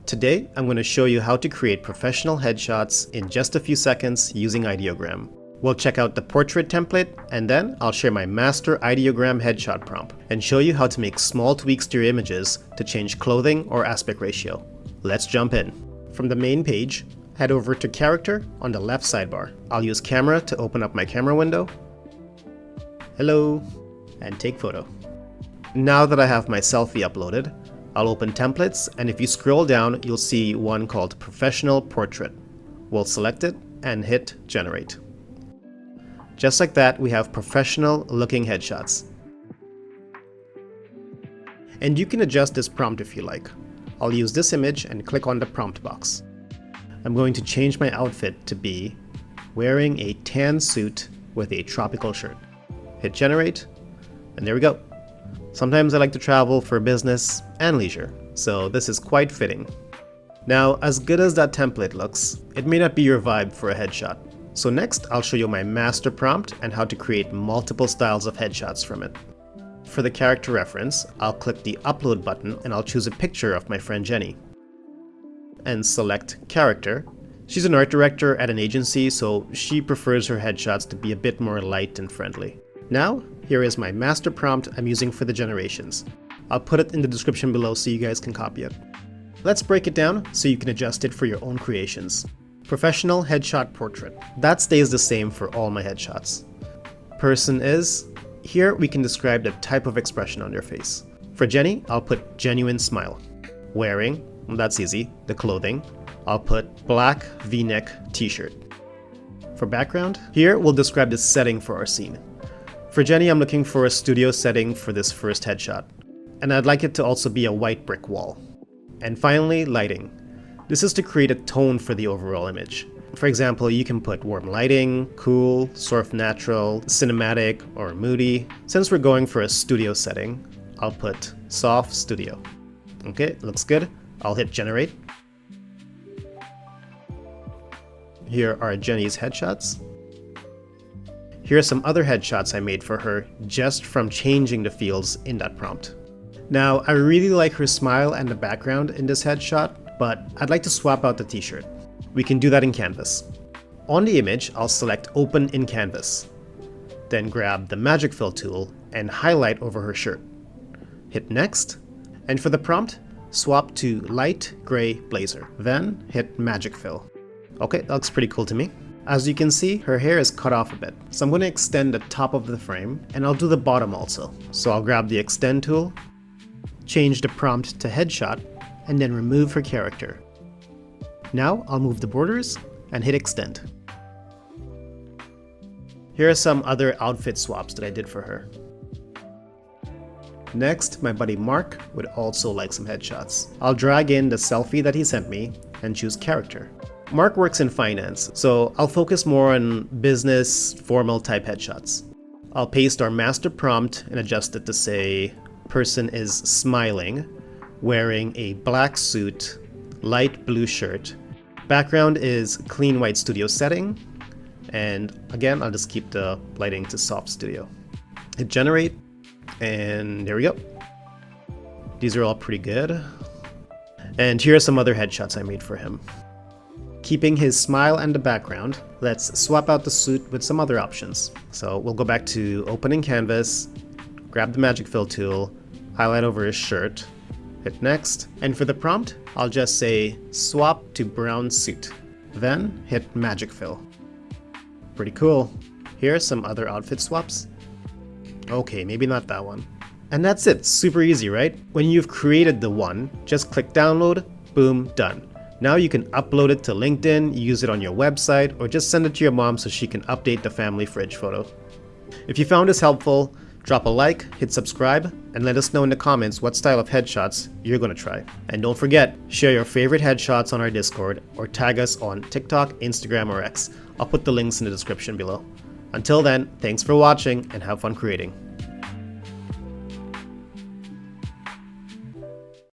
Today, I'm going to show you how to create professional headshots in just a few seconds using Ideogram. We'll check out the portrait template, and then I'll share my master Ideogram headshot prompt and show you how to make small tweaks to your images to change clothing or aspect ratio. Let's jump in. From the main page, head over to Character on the left sidebar. I'll use Camera to open up my camera window. Hello, and take photo. Now that I have my selfie uploaded, I'll open Templates, and if you scroll down, you'll see one called Professional Portrait. We'll select it and hit Generate. Just like that, we have professional looking headshots. And you can adjust this prompt if you like. I'll use this image and click on the prompt box. I'm going to change my outfit to be wearing a tan suit with a tropical shirt. Hit Generate, and there we go. Sometimes I like to travel for business and leisure, so this is quite fitting. Now, as good as that template looks, it may not be your vibe for a headshot. So next, I'll show you my master prompt and how to create multiple styles of headshots from it. For the character reference, I'll click the Upload button and I'll choose a picture of my friend Jenny. And select Character. She's an art director at an agency, so she prefers her headshots to be a bit more light and friendly. Now, here is my master prompt I'm using for the generations. I'll put it in the description below so you guys can copy it. Let's break it down so you can adjust it for your own creations. Professional headshot portrait. That stays the same for all my headshots. Person is. Here we can describe the type of expression on their face. For Jenny, I'll put genuine smile. Wearing, well, that's easy, the clothing. I'll put black V-neck t-shirt. For background, here we'll describe the setting for our scene. For Jenny, I'm looking for a studio setting for this first headshot, and I'd like it to also be a white brick wall. And finally, lighting. This is to create a tone for the overall image. For example, you can put warm lighting, cool, sort of natural, cinematic, or moody. Since we're going for a studio setting, I'll put soft studio. Okay, looks good. I'll hit Generate. Here are Jenny's headshots. Here are some other headshots I made for her just from changing the fields in that prompt. Now, I really like her smile and the background in this headshot, but I'd like to swap out the t-shirt. We can do that in Canvas. On the image, I'll select Open in Canvas. Then grab the Magic Fill tool and highlight over her shirt. Hit Next, and for the prompt, swap to Light Gray Blazer. Then hit Magic Fill. Okay, that looks pretty cool to me. As you can see, her hair is cut off a bit. So I'm going to extend the top of the frame, and I'll do the bottom also. So I'll grab the Extend tool, change the prompt to Headshot, and then remove her character. Now I'll move the borders and hit Extend. Here are some other outfit swaps that I did for her. Next, my buddy Mark would also like some headshots. I'll drag in the selfie that he sent me and choose Character. Mark works in finance, so I'll focus more on business, formal type headshots. I'll paste our master prompt and adjust it to say, person is smiling, wearing a black suit, light blue shirt. Background is clean white studio setting, and again, I'll just keep the lighting to soft studio. Hit Generate, and there we go. These are all pretty good. And here are some other headshots I made for him. Keeping his smile and the background, let's swap out the suit with some other options. So we'll go back to Open in Canvas, grab the Magic Fill tool, highlight over his shirt, hit Next, and for the prompt, I'll just say swap to brown suit, then hit Magic Fill. Pretty cool. Here are some other outfit swaps. Okay, maybe not that one. And that's it, super easy, right? When you've created the one, just click download, boom, done. Now you can upload it to LinkedIn, use it on your website, or just send it to your mom so she can update the family fridge photo. If you found this helpful, drop a like, hit subscribe, and let us know in the comments what style of headshots you're going to try. And don't forget, share your favorite headshots on our Discord or tag us on TikTok, Instagram, or X. I'll put the links in the description below. Until then, thanks for watching and have fun creating.